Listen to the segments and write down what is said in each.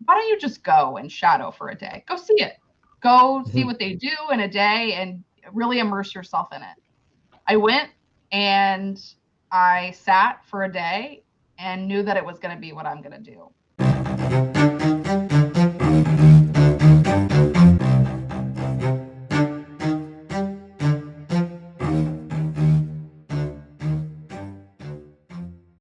why don't you just go and shadow for a day? Go see it. Go see what they do in a day and really immerse yourself in it. I went and I sat for a day and knew that it was going to be what I'm going to do.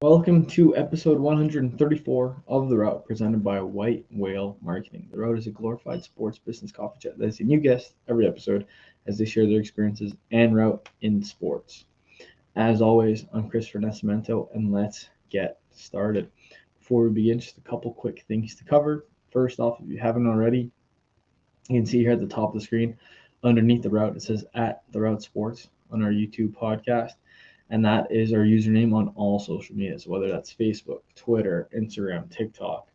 Welcome to episode 134 of The Route, presented by White Whale Marketing. The Route is a glorified sports business coffee chat that has a new guest every episode as they share their experiences and route in sports. As always, I'm Christopher Nascimento, and let's get started. Before we begin, just a couple quick things to cover. First off, if you haven't already, you can see here at the top of the screen, underneath The Route, it says at The Route Sports on our YouTube podcast. And that is our username on all social media, so whether that's Facebook, Twitter, Instagram, TikTok.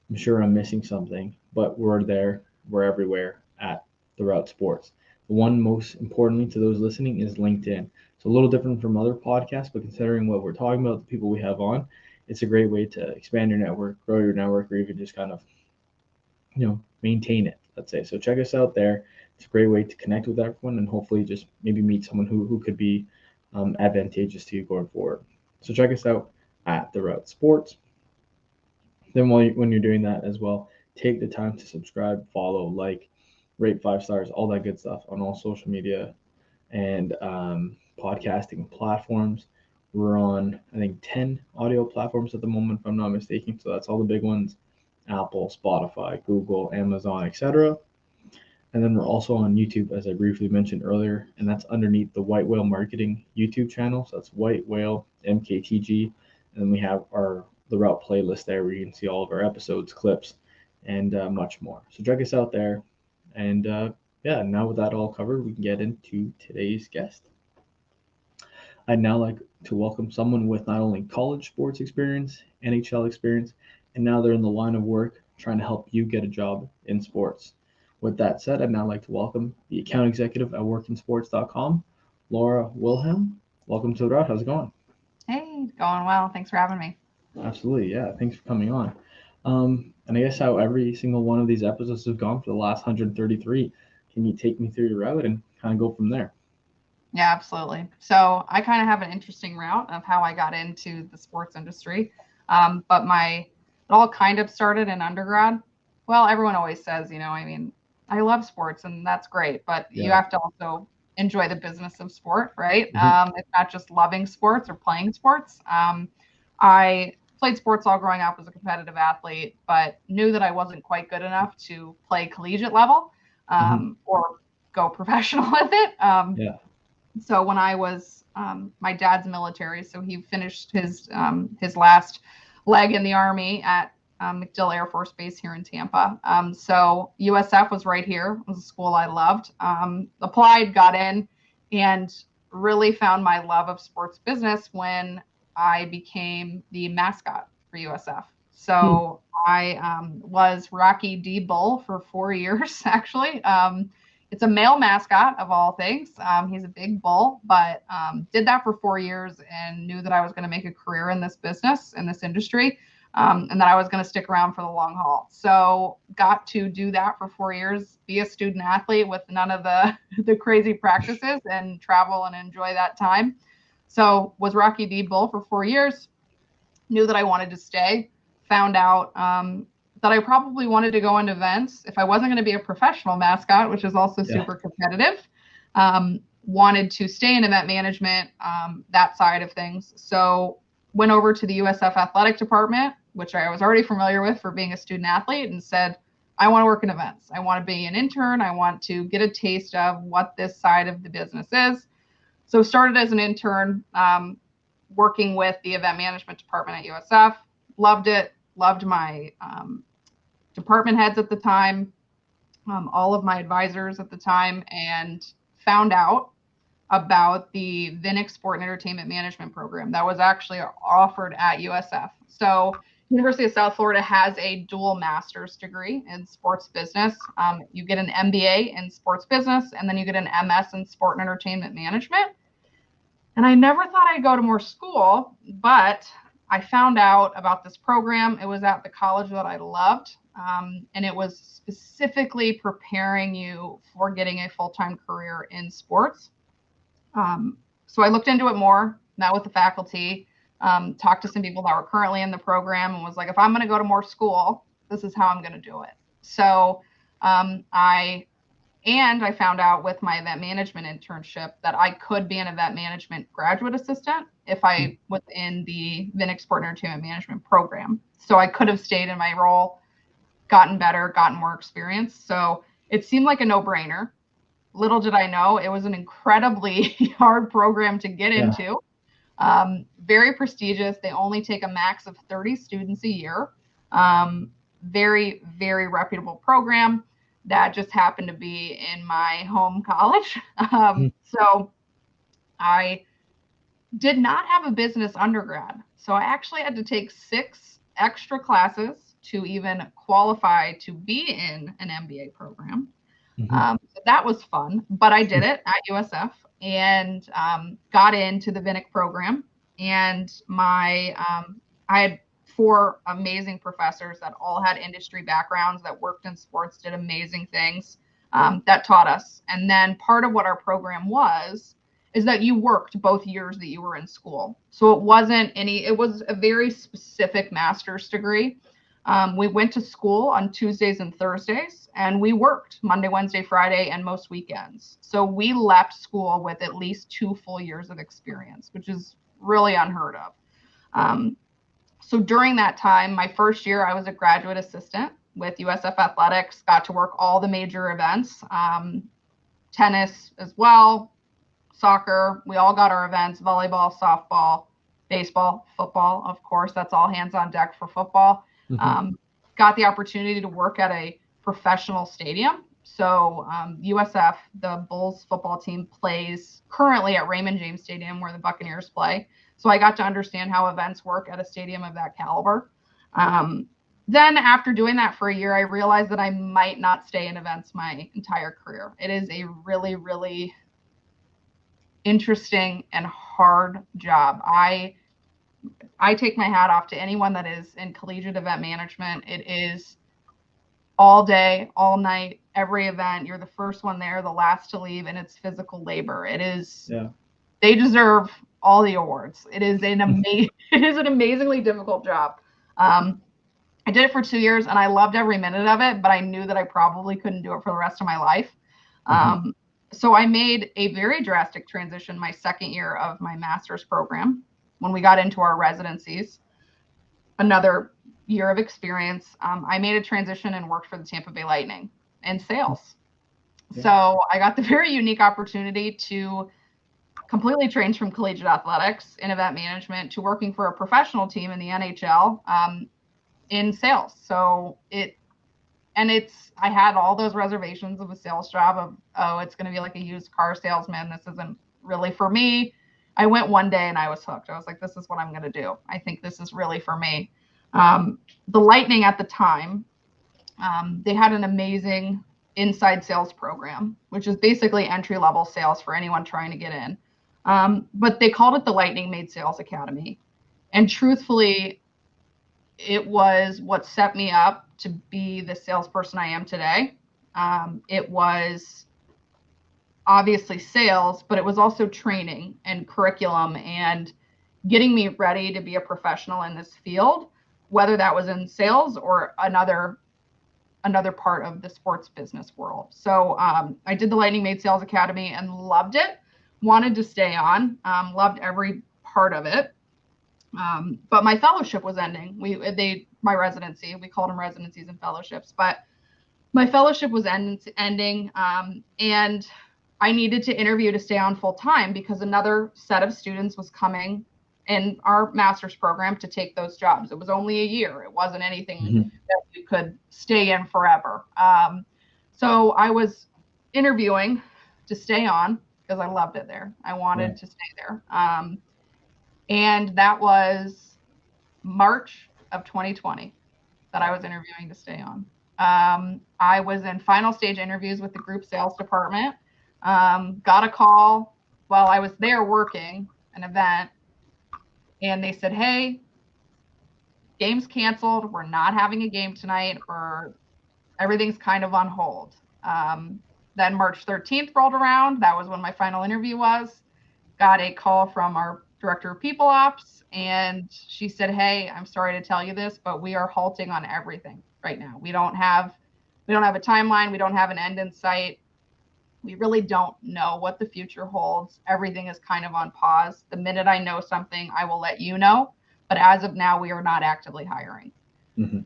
I'm sure I'm missing something, but we're there. We're everywhere at The Route Sports. The one most importantly to those listening is LinkedIn. It's a little different from other podcasts, but considering what we're talking about, the people we have on, it's a great way to expand your network, grow your network, or even just kind of, maintain it, let's say. So check us out there. It's a great way to connect with everyone and hopefully just maybe meet someone who could be advantageous to you going forward. So check us out at The Route Sports. Then when you're doing that as well, take the time to subscribe, follow, like, rate 5 stars, all that good stuff on all social media and podcasting platforms. We're on, I think, 10 audio platforms at the moment, if I'm not mistaken. So that's all the big ones: Apple, Spotify, Google, Amazon, etc. And then we're also on YouTube, as I briefly mentioned earlier, and that's underneath the White Whale Marketing YouTube channel. So that's White Whale MKTG. And then we have the Route playlist there where you can see all of our episodes, clips, and much more. So check us out there. And now with that all covered, we can get into today's guest. I'd now like to welcome someone with not only college sports experience, NHL experience, and now they're in the line of work trying to help you get a job in sports. With that said, I'd now like to welcome the account executive at workinsports.com, Laura Wilhelm. Welcome to The Route. How's it going? Hey, going well. Thanks for having me. Absolutely, yeah. Thanks for coming on. And I guess how every single one of these episodes have gone for the last 133. Can you take me through your route and kind of go from there? Yeah, absolutely. So I kind of have an interesting route of how I got into the sports industry. But it all kind of started in undergrad. Well, everyone always says, I love sports and that's great, but you have to also enjoy the business of sport, right? It's not just loving sports or playing sports. I played sports all growing up as a competitive athlete, but knew that I wasn't quite good enough to play collegiate level or go professional with it. So when I was, my dad's military, so he finished his last leg in the Army at MacDill Air Force Base here in Tampa. So USF was right here. It was a school I loved. Applied, got in, and really found my love of sports business when I became the mascot for USF. So I was Rocky D. Bull for 4 years, actually. It's a male mascot of all things. He's a big bull, but did that for 4 years and knew that I was going to make a career in this business, in this industry. And that I was going to stick around for the long haul. So got to do that for 4 years, be a student athlete with none of the crazy practices and travel and enjoy that time. So was Rocky D. Bull for 4 years, knew that I wanted to stay, found out that I probably wanted to go into events. If I wasn't going to be a professional mascot, which is also super competitive, wanted to stay in event management, that side of things. So went over to the USF athletic department, which I was already familiar with for being a student athlete, and said, I want to work in events. I want to be an intern. I want to get a taste of what this side of the business is. So started as an intern, working with the event management department at USF. Loved it. Loved my department heads at the time, all of my advisors at the time, and found out about the Vinnick Sport and Entertainment Management program that was actually offered at USF. So University of South Florida has a dual master's degree in sports business. You get an MBA in sports business, and then you get an MS in sport and entertainment management. And I never thought I'd go to more school, but I found out about this program. It was at the college that I loved. and it was specifically preparing you for getting a full-time career in sports. So I looked into it more, met with the faculty, talked to some people that were currently in the program, and was like, if I'm going to go to more school, this is how I'm going to do it. So I found out with my event management internship that I could be an event management graduate assistant if I was in the Vinnick Sport Entertainment Management program. So I could have stayed in my role, gotten better, gotten more experience. So it seemed like a no-brainer. Little did I know, it was an incredibly hard program to get into. Very prestigious. They only take a max of 30 students a year. Very, very reputable program that just happened to be in my home college. So I did not have a business undergrad. So I actually had to take 6 extra classes to even qualify to be in an MBA program. So that was fun, but I did it at USF and got into the Vinnick program. And I had 4 amazing professors that all had industry backgrounds, that worked in sports, did amazing things, that taught us. And then part of what our program is that you worked both years that you were in school. So it was a very specific master's degree. We went to school on Tuesdays and Thursdays, and we worked Monday, Wednesday, Friday, and most weekends. So we left school with at least 2 full years of experience, which is really unheard of. So during that time, my first year, I was a graduate assistant with USF Athletics, got to work all the major events, tennis as well, soccer. We all got our events, volleyball, softball, baseball, football. Of course, that's all hands on deck for football. Got the opportunity to work at a professional stadium. So USF, the Bulls football team, plays currently at Raymond James Stadium where the Buccaneers play. So I got to understand how events work at a stadium of that caliber. Then after doing that for a year, I realized that I might not stay in events my entire career. It is a really, really interesting and hard job. I take my hat off to anyone that is in collegiate event management. It is all day, all night, every event. You're the first one there, the last to leave, and it's physical labor. It is. Yeah. They deserve all the awards. It is an amazingly difficult job. I did it for 2 years, and I loved every minute of it, but I knew that I probably couldn't do it for the rest of my life. So I made a very drastic transition my second year of my master's program when we got into our residencies. Another year of experience. I made a transition and worked for the Tampa Bay Lightning in sales. Yeah. So I got the very unique opportunity to completely change from collegiate athletics in event management to working for a professional team in the NHL in sales. So I had all those reservations of a sales job of, oh, it's going to be like a used car salesman. This isn't really for me. I went one day and I was hooked. I was like, this is what I'm going to do. I think this is really for me. The Lightning at the time, they had an amazing inside sales program, which is basically entry-level sales for anyone trying to get in. But they called it the Lightning Made Sales Academy. And truthfully, it was what set me up to be the salesperson I am today. It was obviously sales, but it was also training and curriculum and getting me ready to be a professional in this field, whether that was in sales or another part of the sports business world. So I did the Lightning Made Sales Academy and loved it, wanted to stay on, loved every part of it. But my fellowship was ending. My residency, we called them residencies and fellowships, but my fellowship was ending, and I needed to interview to stay on full time because another set of students was coming in our master's program to take those jobs. It was only a year. It wasn't anything that you could stay in forever. So I was interviewing to stay on because I loved it there. I wanted to stay there. And that was March of 2020 that I was interviewing to stay on. I was in final stage interviews with the group sales department. Got a call while I was there working an event, and they said, hey, game's canceled. We're not having a game tonight, or everything's kind of on hold. Then March 13th rolled around. That was when my final interview was. Got a call from our director of people ops, and she said, "Hey, I'm sorry to tell you this, but we are halting on everything right now. We don't have a timeline. We don't have an end in sight. We really don't know what the future holds. Everything is kind of on pause. The minute I know something, I will let you know. But as of now, we are not actively hiring." Mm-hmm.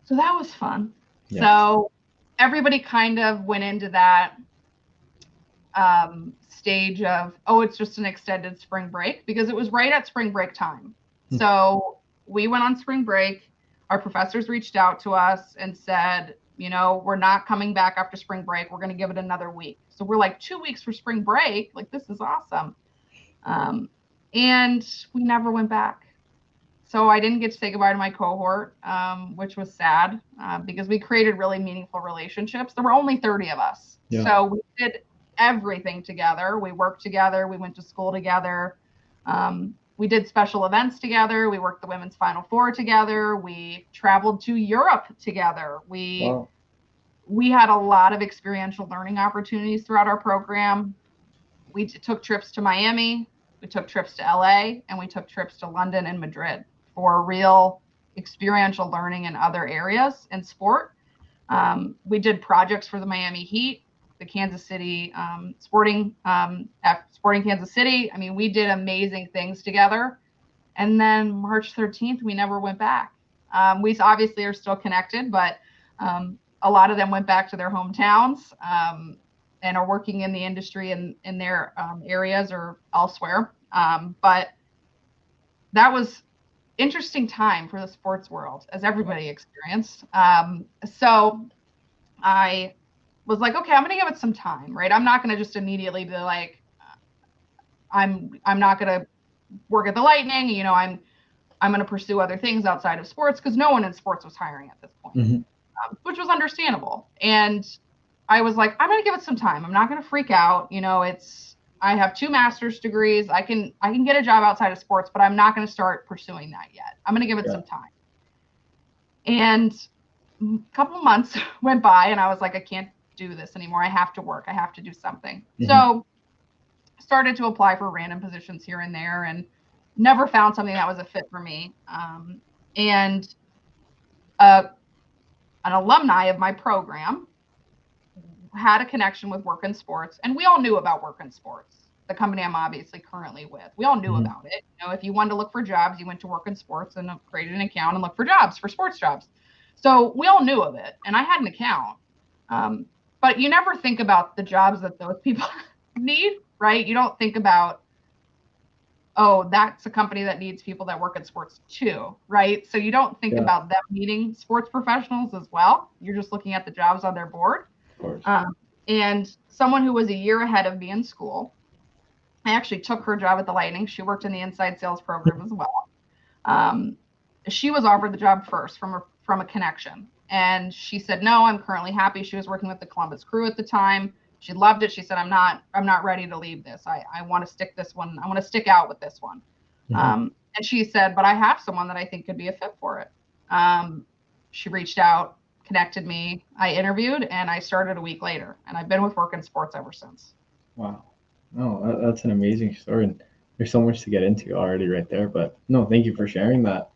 So that was fun. Yeah. So everybody kind of went into that stage of, oh, it's just an extended spring break, because it was right at spring break time. So we went on spring break. Our professors reached out to us and said, we're not coming back after spring break. We're going to give it another week. So we're like, 2 weeks for spring break. Like, this is awesome. And we never went back. So I didn't get to say goodbye to my cohort, which was sad, because we created really meaningful relationships. There were only 30 of us. Yeah. So we did everything together. We worked together. We went to school together. We did special events together. We worked the women's Final Four together. We traveled to Europe together. We had a lot of experiential learning opportunities throughout our program. We took trips to Miami. We took trips to LA, and we took trips to London and Madrid for real experiential learning in other areas in sport. We did projects for the Miami Heat, the Kansas City Sporting Kansas City. I mean, we did amazing things together. And then March 13th, we never went back. We obviously are still connected, but a lot of them went back to their hometowns and are working in the industry in their areas or elsewhere. But that was interesting time for the sports world, as everybody experienced. So I was like, okay, I'm going to give it some time, right? I'm not going to just immediately be like, I'm not going to work at the Lightning. I'm going to pursue other things outside of sports, because no one in sports was hiring at this point, which was understandable. And I was like, I'm going to give it some time. I'm not going to freak out. I have 2 master's degrees. I can get a job outside of sports, but I'm not going to start pursuing that yet. I'm going to give it some time. And a couple of months went by, and I was like, I can't do this anymore. I have to work. I have to do something. So started to apply for random positions here and there, and never found something that was a fit for me. And an alumni of my program had a connection with Work in Sports, and we all knew about Work in Sports, the company I'm obviously currently with. We all knew about it. If you wanted to look for jobs, you went to Work in Sports and created an account and looked for jobs, for sports jobs. So we all knew of it, and I had an account. But you never think about the jobs that those people need, right? You don't think about, oh, that's a company that needs people that work in sports too, right? So you don't think about them needing sports professionals as well. You're just looking at the jobs on their board. Of course. And someone who was a year ahead of me in school, I actually took her job at the Lightning. She worked in the inside sales program as well. She was offered the job first from a connection. And she said, no, I'm currently happy. She was working with the Columbus Crew at the time. She loved it. She said, I'm not ready to leave this. I want to stick this one. I want to stick out with this one. And she said, but I have someone that I think could be a fit for it. She reached out, connected me. I interviewed, and I started a week later. And I've been with Work in Sports ever since. Wow. No, that's an amazing story. And there's so much to get into already right there. But no, thank you for sharing that.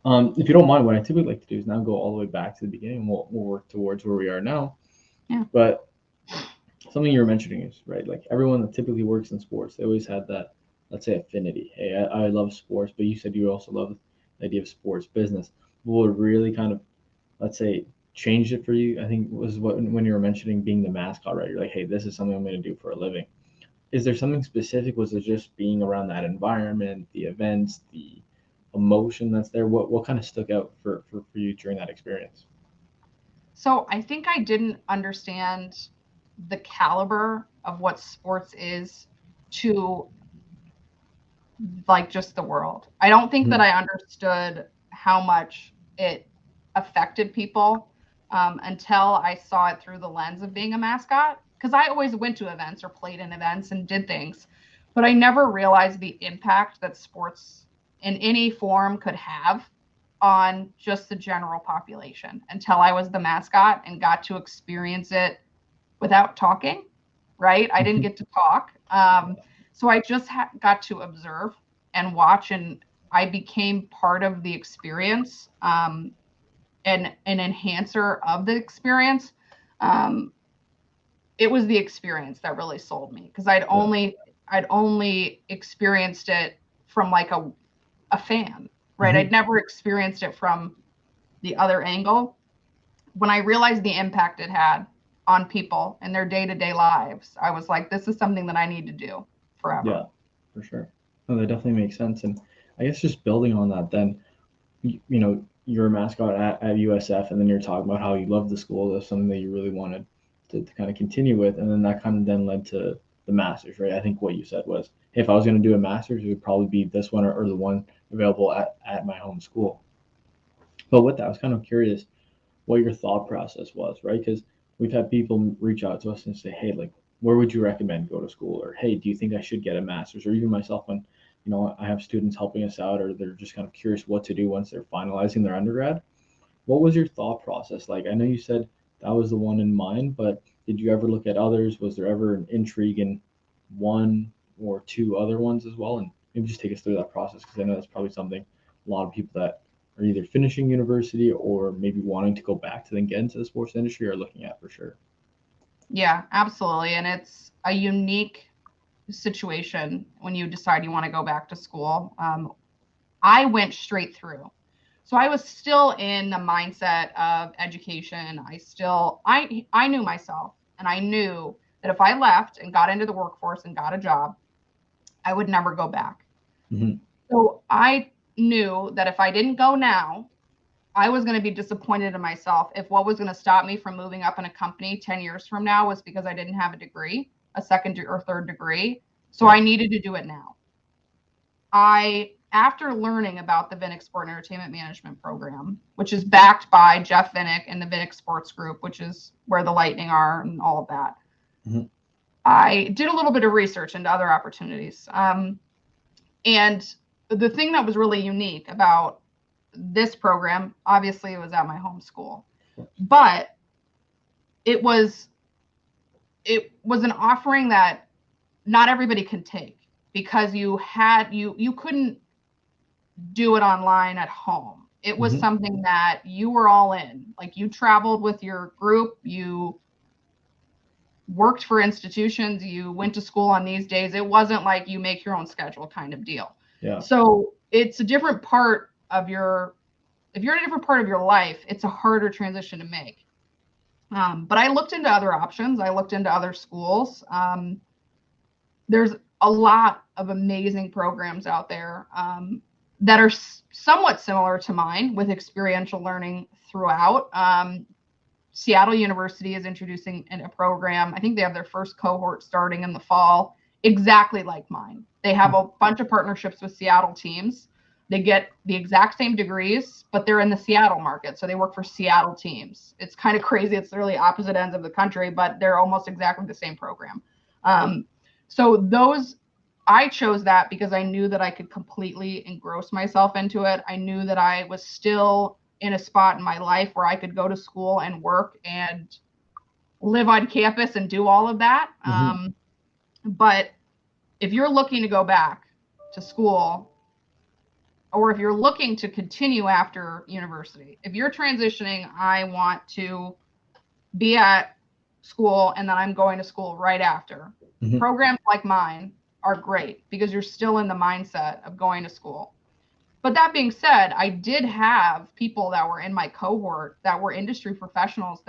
If you don't mind, what I typically like to do is now go all the way back to the beginning. We'll work towards where we are now. Yeah. But something you were mentioning is, right, like everyone that typically works in sports, they always had that, let's say, affinity. Hey, I love sports, but you said you also love the idea of sports business. What really kind of, let's say, changed it for you, I think, was when you were mentioning being the mascot, right? You're like, hey, this is something I'm going to do for a living. Is there something specific? Was it just being around that environment, the events, the emotion that's there? What kind of stuck out for you during that experience? So I think I didn't understand the caliber of what sports is to, like, just the world. I don't think that I understood how much it affected people until I saw it through the lens of being a mascot. Because I always went to events or played in events and did things, but I never realized the impact that sports in any form could have on just the general population until I was the mascot and got to experience it without talking, right? I didn't get to talk. So I just got to observe and watch, and I became part of the experience, and an enhancer of the experience. It was the experience that really sold me, because I'd only experienced it from like a fan, right? I'd never experienced it from the other angle. When I realized the impact it had on people and their day-to-day lives, I was like, this is something that I need to do forever. Yeah, for sure. No, that definitely makes sense. And I guess just building on that, then, you're a mascot at USF, and then you're talking about how you love the school. That's something that you really wanted to kind of continue with. And then that kind of then led to the Masters, right? I think what you said was, hey, if I was going to do a Masters, it would probably be this one or the one available at my home school. But with that, I was kind of curious what your thought process was, right? Because we've had people reach out to us and say, hey, like, where would you recommend go to school? Or, hey, do you think I should get a master's? Or even myself, when, I have students helping us out, or they're just kind of curious what to do once they're finalizing their undergrad. What was your thought process like? I know you said that was the one in mind, but did you ever look at others? Was there ever an intrigue in one or two other ones as well? And maybe just take us through that process, because I know that's probably something a lot of people that are either finishing university or maybe wanting to go back to then get into the sports industry are looking at for sure. Yeah, absolutely. And it's a unique situation when you decide you want to go back to school. I went straight through. So I was still in the mindset of education. I knew myself, and I knew that if I left and got into the workforce and got a job, I would never go back. So I knew that if I didn't go now, I was going to be disappointed in myself if what was going to stop me from moving up in a company 10 years from now was because I didn't have a degree, a second or third degree. So I needed to do it now. After learning about the Vinnick Sport and Entertainment Management Program, which is backed by Jeff Vinnick and the Vinnick Sports Group, which is where the Lightning are and all of that, I did a little bit of research into other opportunities. And the thing that was really unique about this program, obviously it was at my home school, but it was an offering that not everybody can take, because you couldn't do it online at home. It was something that you were all in. Like, you traveled with your group, you worked for institutions, you went to school on these days. It wasn't like you make your own schedule kind of deal. Yeah. So it's a different part of if you're in a different part of your life, it's a harder transition to make. But I looked into other options. I looked into other schools. There's a lot of amazing programs out there that are somewhat similar to mine, with experiential learning throughout. Seattle University is introducing a program. I think they have their first cohort starting in the fall, exactly like mine. They have a bunch of partnerships with Seattle teams. They get the exact same degrees, but they're in the Seattle market, so they work for Seattle teams. It's kind of crazy. It's really opposite ends of the country, but they're almost exactly the same program. So I chose that because I knew that I could completely engross myself into it. I knew that I was still in a spot in my life where I could go to school and work and live on campus and do all of that. But if you're looking to go back to school, or if you're looking to continue after university, if you're transitioning, I want to be at school and then I'm going to school right after. Programs like mine are great because you're still in the mindset of going to school. But that being said, I did have people that were in my cohort that were industry professionals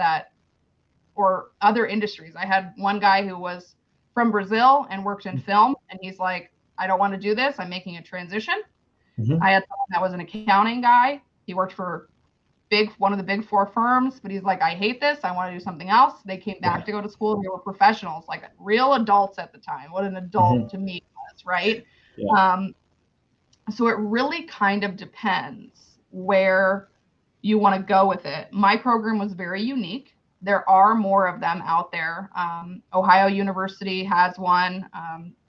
or other industries. I had one guy who was from Brazil and worked in film, and he's like, I don't want to do this. I'm making a transition. I had someone that was an accounting guy. He worked for one of the big four firms, but he's like, I hate this. I want to do something else. They came back to go to school. They were professionals, like real adults at the time. What an adult to me was, right? So it really kind of depends where you want to go with it. My program was very unique. There are more of them out there. Ohio University has one.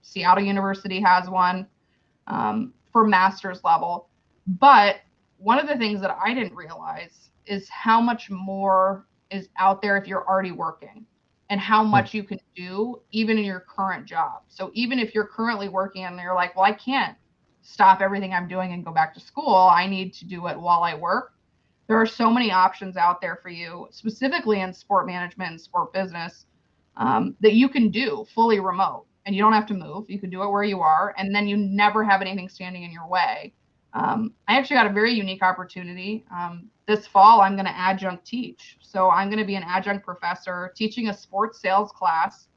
Seattle University has one for master's level. But one of the things that I didn't realize is how much more is out there if you're already working, and how much you can do even in your current job. So even if you're currently working and you're like, well, I can't stop everything I'm doing and go back to school, I need to do it while I work. There are so many options out there for you, specifically in sport management and sport business, that you can do fully remote, and you don't have to move. You can do it where you are, and then you never have anything standing in your way. I actually got a very unique opportunity. This fall, I'm going to adjunct teach. So I'm going to be an adjunct professor teaching a sports sales class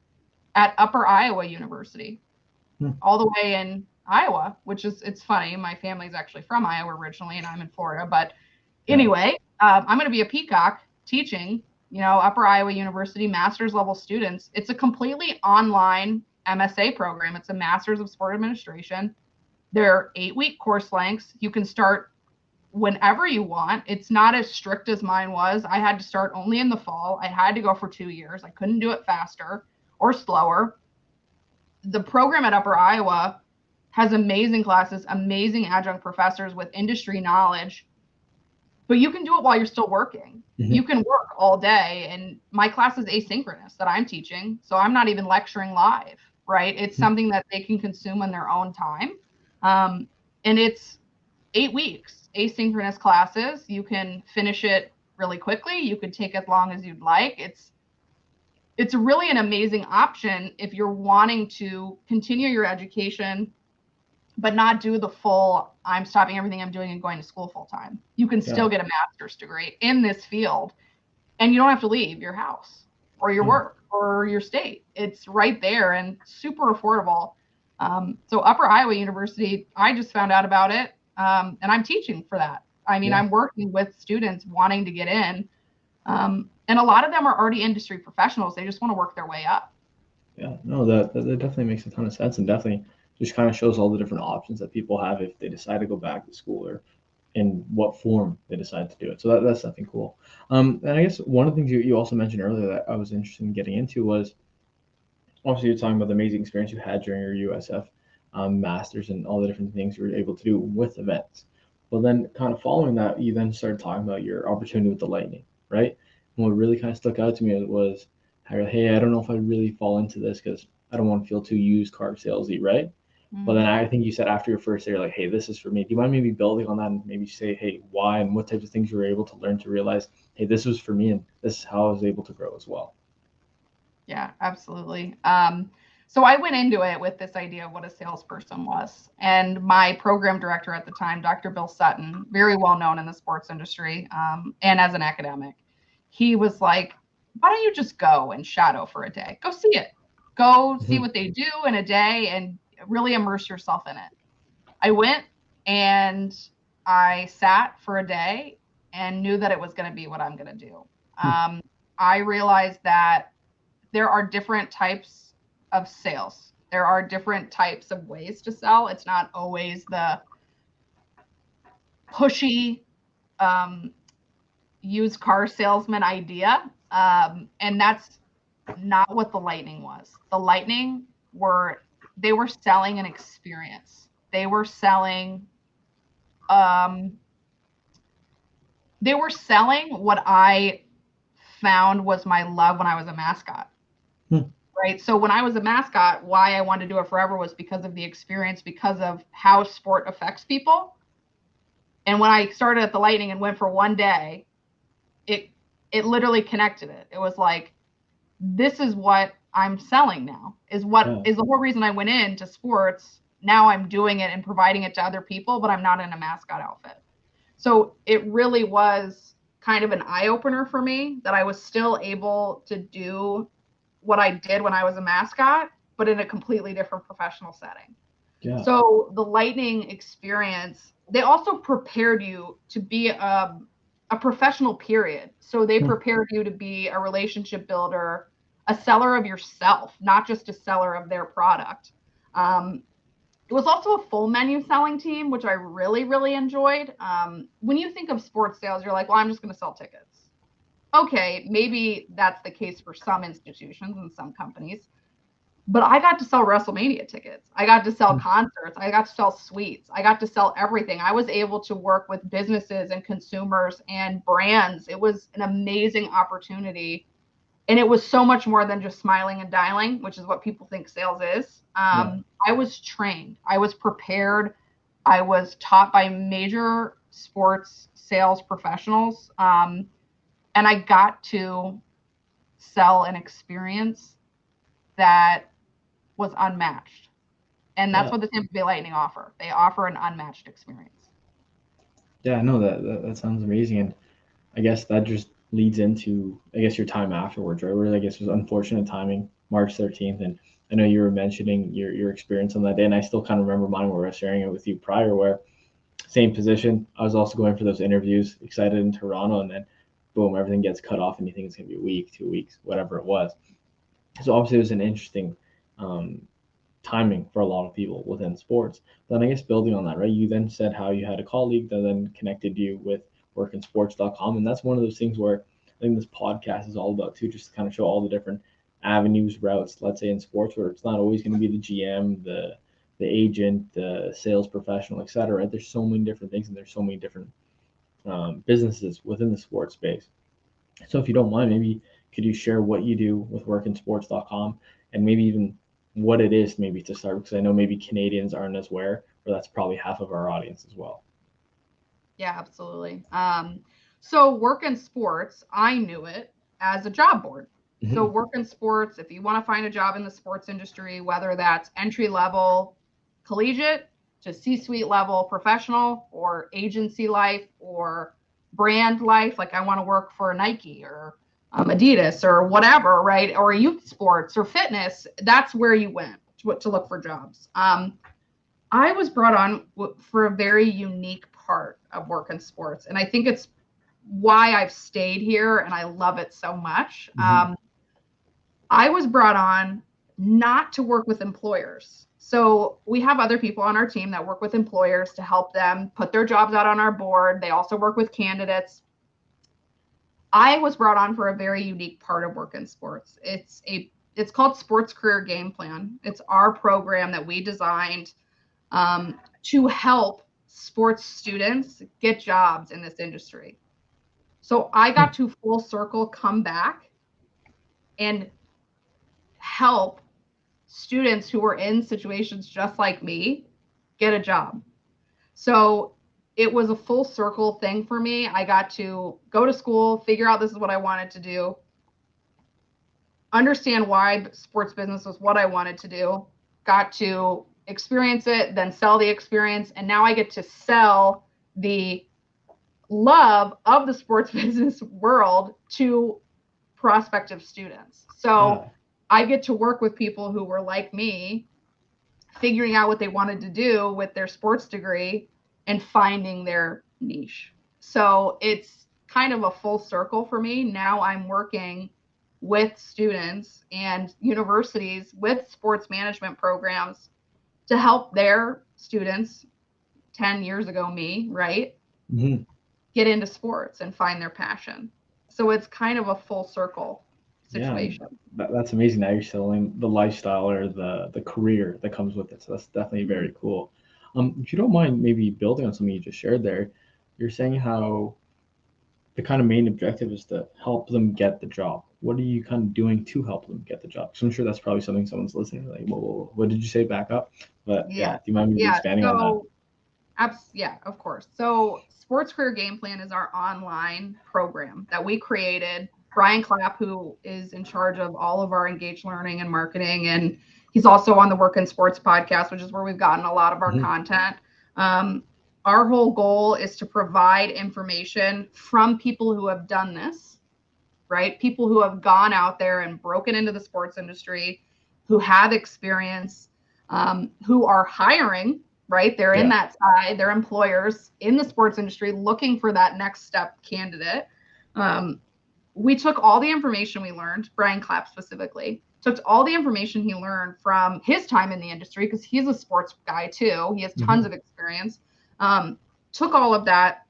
at Upper Iowa University, all the way in Iowa, which is, it's funny. My family's actually from Iowa originally, and I'm in Florida. But anyway, I'm going to be a peacock teaching, Upper Iowa University master's level students. It's a completely online MSA program. It's a master's of sport administration. They're 8-week course lengths. You can start whenever you want. It's not as strict as mine was. I had to start only in the fall. I had to go for 2 years. I couldn't do it faster or slower. The program at Upper Iowa has amazing classes, amazing adjunct professors with industry knowledge, but you can do it while you're still working. You can work all day, and my class is asynchronous that I'm teaching, so I'm not even lecturing live, right? It's something that they can consume in their own time. And it's 8 weeks, asynchronous classes. You can finish it really quickly. You could take as long as you'd like. It's really an amazing option if you're wanting to continue your education, but not do the full, I'm stopping everything I'm doing and going to school full time. You can still get a master's degree in this field, and you don't have to leave your house or your work or your state. It's right there and super affordable. So Upper Iowa University, I just found out about it, and I'm teaching for that. I mean, I'm working with students wanting to get in, and a lot of them are already industry professionals. They just want to work their way up. Yeah, no, that definitely makes a ton of sense, and definitely just kind of shows all the different options that people have if they decide to go back to school, or in what form they decide to do it. So that's something cool. And I guess one of the things you also mentioned earlier that I was interested in getting into was, obviously you're talking about the amazing experience you had during your USF masters and all the different things you were able to do with events. Well, then kind of following that, you then started talking about your opportunity with the Lightning, right? And what really kind of stuck out to me was, hey, I don't know if I really fall into this because I don't want to feel too used car salesy, right? But then I think you said after your first day, you're like, hey, this is for me. Do you mind maybe building on that and maybe say, hey, why and what types of things you were able to learn to realize, hey, this was for me and this is how I was able to grow as well? Yeah, absolutely. So I went into it with this idea of what a salesperson was. And my program director at the time, Dr. Bill Sutton, very well known in the sports industry, and as an academic, he was like, why don't you just go and shadow for a day? Go see it. Go see what they do in a day and really immerse yourself in it. I went and I sat for a day and knew that it was going to be what I'm going to do. I realized that there are different types of sales. There are different types of ways to sell. It's not always the pushy used car salesman idea. And that's not what the Lightning was. The Lightning they were selling an experience. They were selling what I found was my love when I was a mascot. Right. So when I was a mascot, why I wanted to do it forever was because of the experience, because of how sport affects people. And when I started at the Lightning and went for one day, it literally connected it. It was like, this is what I'm selling now, is the whole reason I went into sports. Now I'm doing it and providing it to other people, but I'm not in a mascot outfit. So it really was kind of an eye opener for me that I was still able to do what I did when I was a mascot, but in a completely different professional setting. Yeah. So the Lightning experience, they also prepared you to be a professional, period. So they prepared you to be a relationship builder, a seller of yourself, not just a seller of their product. It was also a full menu selling team, which I really, really enjoyed. When you think of sports sales, you're like, well, I'm just going to sell tickets. Okay, maybe that's the case for some institutions and some companies. But I got to sell WrestleMania tickets. I got to sell concerts. I got to sell suites. I got to sell everything. I was able to work with businesses and consumers and brands. It was an amazing opportunity. And it was so much more than just smiling and dialing, which is what people think sales is. Yeah. I was trained. I was prepared. I was taught by major sports sales professionals. And I got to sell an experience that was unmatched. And that's Yeah. what the Tampa Bay Lightning offer. They offer an unmatched experience. Yeah, no, that sounds amazing, and I guess that just leads into, I guess, your time afterwards, right? Where I guess it was unfortunate timing, March 13th, and I know you were mentioning your experience on that day, and I still kind of remember mine where I was sharing it with you prior, where same position, I was also going for those interviews, excited in Toronto, and then boom, everything gets cut off, and you think it's gonna be a week, 2 weeks, whatever it was. So obviously, it was an interesting um, timing for a lot of people within sports. Then I guess building on that, right? You then said how you had a colleague that then connected you with workinsports.com. And that's one of those things where I think this podcast is all about too, just to kind of show all the different avenues, routes, let's say in sports, where it's not always going to be the GM, the agent, the sales professional, et cetera. Right? There's so many different things and there's so many different businesses within the sports space. So if you don't mind, maybe could you share what you do with workinsports.com and maybe even what it is maybe to start? Because I know maybe Canadians aren't as aware, or that's probably half of our audience as well. Yeah, absolutely. So Work in Sports, I knew it as a job board. So Mm-hmm. Work in Sports, if you want to find a job in the sports industry, whether that's entry level, collegiate to C-suite level professional or agency life or brand life, like I want to work for Nike or Adidas or whatever, right? Or youth sports or fitness, that's where you went to look for jobs. I was brought on for a very unique part of Work in Sports. And I think it's why I've stayed here and I love it so much. Mm-hmm. I was brought on not to work with employers. So we have other people on our team that work with employers to help them put their jobs out on our board. They also work with candidates. I was brought on for a very unique part of Work in Sports. It's called Sports Career Game Plan. It's our program that we designed to help sports students get jobs in this industry. So I got to full circle come back and help students who were in situations just like me get a job. So it was a full circle thing for me. I got to go to school, figure out this is what I wanted to do, understand why sports business was what I wanted to do, got to experience it, then sell the experience, and now I get to sell the love of the sports business world to prospective students. So Yeah. I get to work with people who were like me, figuring out what they wanted to do with their sports degree and finding their niche. So it's kind of a full circle for me. Now I'm working with students and universities with sports management programs to help their students, 10 years ago me, right, Mm-hmm. get into sports and find their passion. So it's kind of a full circle Yeah, and situation. that's amazing. Now you're selling the lifestyle or the career that comes with it. So that's definitely very cool. If you don't mind, maybe building on something you just shared there, you're saying how the kind of main objective is to help them get the job. What are you kind of doing to help them get the job? Because I'm sure that's probably something someone's listening like, whoa, what did you say? Back up. But yeah, Yeah. do you mind maybe Yeah. expanding on that? So yeah, of course. So Sports Career Game Plan is our online program that we created. Brian Clapp, who is in charge of all of our engaged learning and marketing, and he's also on the Work in Sports podcast, which is where we've gotten a lot of our Mm-hmm. content. Our whole goal is to provide information from people who have done this, right? People who have gone out there and broken into the sports industry, who have experience, who are hiring, right? They're in Yeah. that side, they're employers in the sports industry looking for that next step candidate. We took all the information we learned, Brian Clapp specifically, took all the information he learned from his time in the industry, because he's a sports guy too. He has Mm-hmm. tons of experience. Took all of that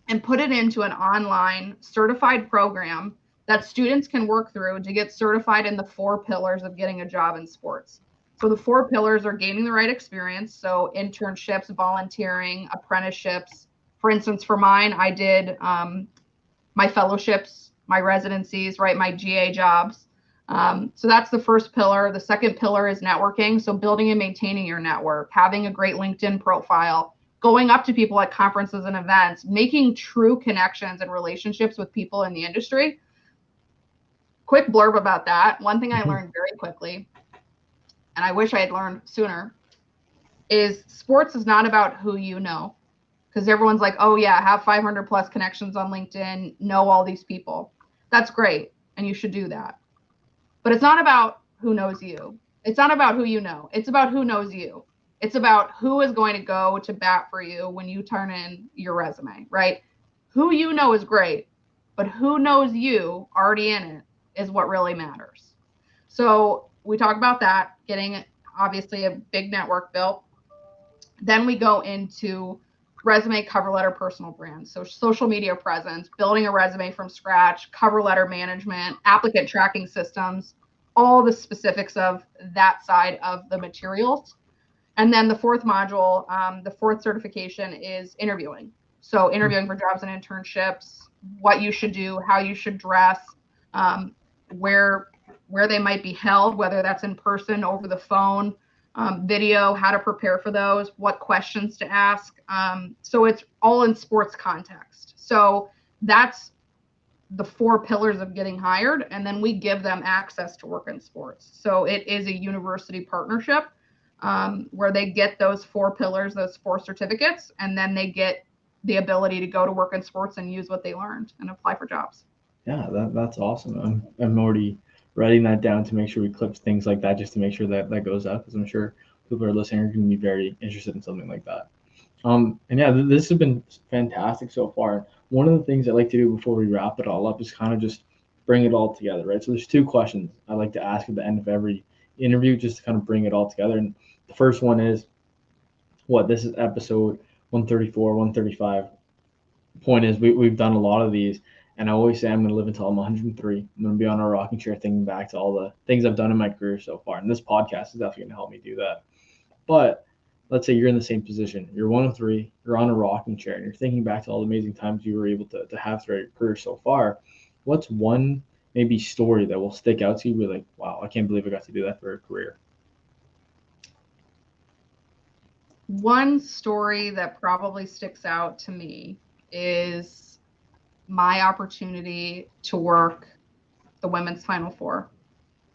and put it into an online certified program that students can work through to get certified in the 4 pillars of getting a job in sports. So the 4 pillars are gaining the right experience. So internships, volunteering, apprenticeships. For instance, for mine, I did my fellowships, my residencies, right, my GA jobs. So that's the first pillar. The second pillar is networking. So building and maintaining your network, having a great LinkedIn profile, going up to people at conferences and events, making true connections and relationships with people in the industry. Quick blurb about that. One thing I learned very quickly, and I wish I had learned sooner, is sports is not about who you know. Because everyone's like, oh yeah, have 500 plus connections on LinkedIn, know all these people. That's great, and you should do that. But it's not about who knows you. It's not about who you know. It's about who knows you. It's about who is going to go to bat for you when you turn in your resume, right? Who you know is great, but who knows you already in it is what really matters. So we talk about that, getting obviously a big network built. Then we go into resume, cover letter, personal brand. So social media presence, building a resume from scratch, cover letter management, applicant tracking systems, all the specifics of that side of the materials. And then the fourth module, the fourth certification is interviewing. So interviewing for jobs and internships, what you should do, how you should dress, where they might be held, whether that's in person, over the phone, video, how to prepare for those, what questions to ask. So it's all in sports context. So that's the 4 pillars of getting hired. And then we give them access to work in sports. So it is a university partnership where they get those 4 pillars, those 4 certificates, and then they get the ability to go to work in sports and use what they learned and apply for jobs. Yeah, that's awesome. I'm already writing that down to make sure we clip things like that, just to make sure that goes out, because I'm sure people who are listening are going to be very interested in something like that. And yeah, this has been fantastic so far. One of the things I like to do before we wrap it all up is kind of just bring it all together, right? So there's 2 questions I like to ask at the end of every interview, just to kind of bring it all together. And the first one is, this is episode 134, 135. Point is, we've done a lot of these, and I always say I'm going to live until I'm 103. I'm going to be on a rocking chair thinking back to all the things I've done in my career so far, and this podcast is definitely going to help me do that. But let's say you're in the same position. You're 103, you're on a rocking chair, and you're thinking back to all the amazing times you were able to have throughout your career so far. What's one maybe story that will stick out to you? Be like, wow, I can't believe I got to do that for a career. One story that probably sticks out to me is my opportunity to work the women's Final Four.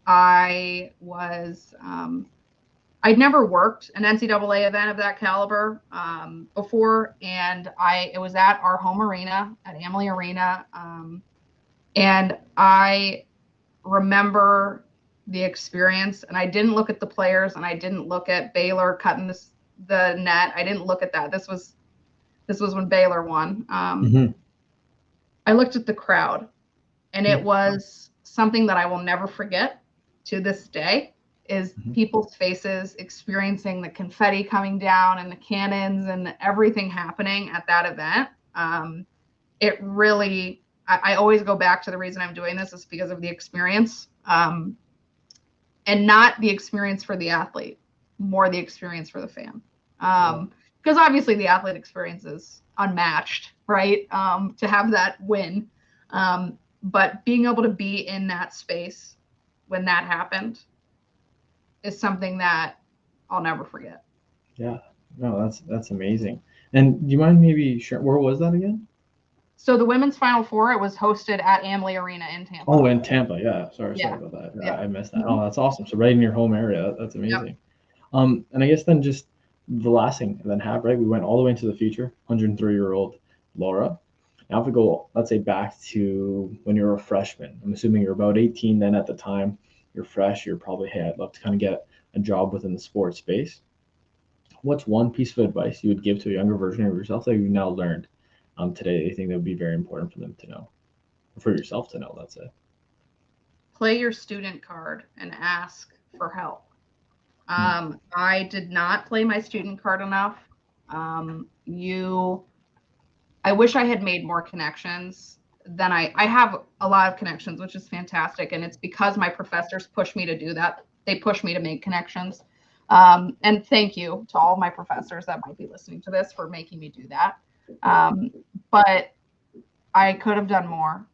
I was, I'd never worked an NCAA event of that caliber before, and it was at our home arena, at Amalie Arena, and I remember the experience, and I didn't look at the players, and I didn't look at Baylor cutting the net. I didn't look at that. This was when Baylor won. I looked at the crowd, and it was something that I will never forget to this day, is people's faces experiencing the confetti coming down and the cannons and everything happening at that event. It really, I always go back to the reason I'm doing this is because of the experience, and not the experience for the athlete, more the experience for the fan. Because obviously the athlete experience is unmatched, right? To have that win. But being able to be in that space when that happened is something that I'll never forget. Yeah, no, that's amazing. And do you mind maybe sharing, where was that again? So the women's Final Four, it was hosted at Amalie Arena in Tampa. Oh, in Tampa, yeah. Sorry about that. Yeah. I missed that. Oh, that's awesome. So right in your home area, that's amazing. Yep. And I guess then just the last thing then have, right? We went all the way into the future, 103-year-old Laura. Now if we go, let's say, back to when you were a freshman, I'm assuming you're about 18 then at the time. You're fresh. You're probably, hey, I'd love to kind of get a job within the sports space. What's one piece of advice you would give to a younger version of yourself that you've now learned today that you think that would be very important for them to know, or for yourself to know, let's say? Play your student card and ask for help. I did not play my student card enough. I wish I had made more connections then I have a lot of connections, which is fantastic. And it's because my professors push me to do that. They push me to make connections. And thank you to all my professors that might be listening to this for making me do that. But I could have done more.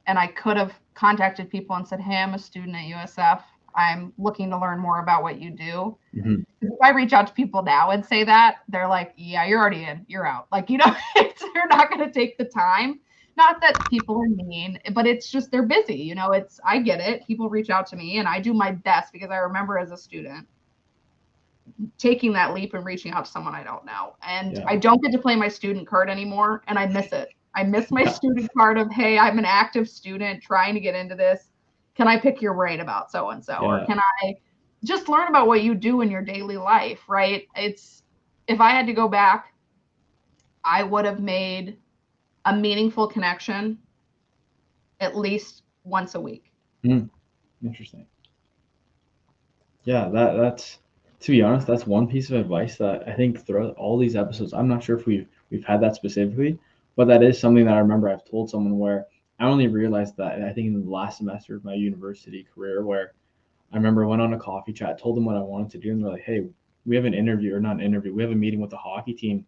And I could have contacted people and said, hey, I'm a student at USF. I'm looking to learn more about what you do. Mm-hmm. If I reach out to people now and say that, they're like, yeah, you're already in, you're out. Like, you know, they're not going to take the time. Not that people are mean, but it's just they're busy. You know, I get it. People reach out to me and I do my best because I remember as a student taking that leap and reaching out to someone I don't know. And I don't get to play my student card anymore, and I miss it. I miss my student card of, hey, I'm an active student trying to get into this. Can I pick your brain about so-and-so? Or can I just learn about what you do in your daily life, right? If I had to go back, I would have made a meaningful connection at least once a week. Interesting. Yeah, that's, to be honest, that's one piece of advice that I think throughout all these episodes, I'm not sure if we've had that specifically, but that is something that I remember I've told someone where I only realized that I think in the last semester of my university career, where I remember I went on a coffee chat, told them what I wanted to do, and they're like, hey, we have an interview, or not an interview, we have a meeting with the hockey team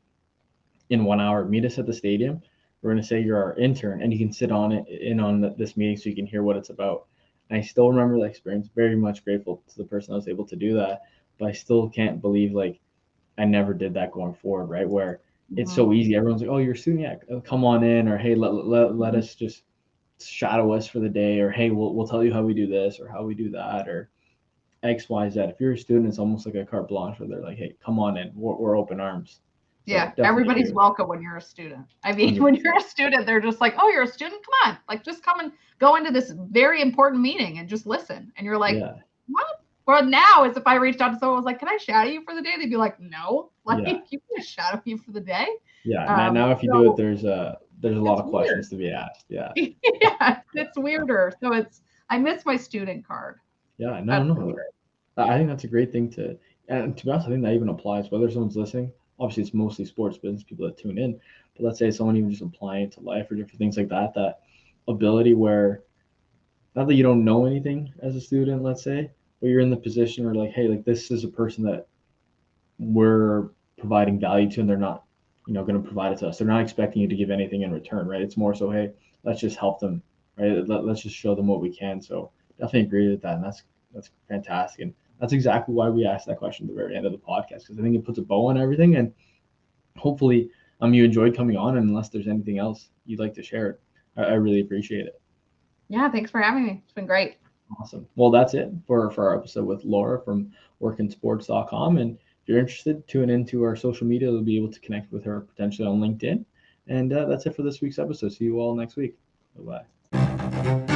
in 1 hour. Meet us at the stadium. We're going to say you're our intern, and you can sit on this meeting so you can hear what it's about. And I still remember the experience, very much grateful to the person that was able to do that, but I still can't believe, like, I never did that going forward, right? Where it's so easy. Everyone's like, oh, you're a student, yeah, come on in, or hey, let us just shadow us for the day, or hey, we'll tell you how we do this or how we do that, or X, Y, Z. If you're a student, it's almost like a carte blanche where they're like, hey, come on in, we're open arms. So yeah, everybody's welcome when you're a student. I mean, 100%. When you're a student, they're just like, oh, you're a student? Come on. Like, just come and go into this very important meeting and just listen. And you're like, what? Well, now is if I reached out to someone and was like, can I shadow you for the day? They'd be like, no. Like, you can't shadow you for the day. Yeah, now if you do it, there's a lot of questions to be asked. Yeah. Yeah, it's weirder. So I miss my student card. Yeah, no. I think that's a great thing and to be honest, I think that even applies whether someone's listening. Obviously, it's mostly sports business people that tune in, but let's say someone even just applying it to life or different things like that, that ability where, not that you don't know anything as a student, let's say, but you're in the position where like, hey, like this is a person that we're providing value to and they're not, going to provide it to us. They're not expecting you to give anything in return, right? It's more so, hey, let's just help them, right? Let's just show them what we can. So definitely agree with that. And that's fantastic. And that's exactly why we asked that question at the very end of the podcast, because I think it puts a bow on everything. And hopefully you enjoyed coming on. And unless there's anything else you'd like to share, I really appreciate it. Yeah, thanks for having me. It's been great. Awesome. Well, that's it for our episode with Laura from workinsports.com. And if you're interested, tune into our social media. You'll be able to connect with her potentially on LinkedIn. And that's it for this week's episode. See you all next week. Bye-bye.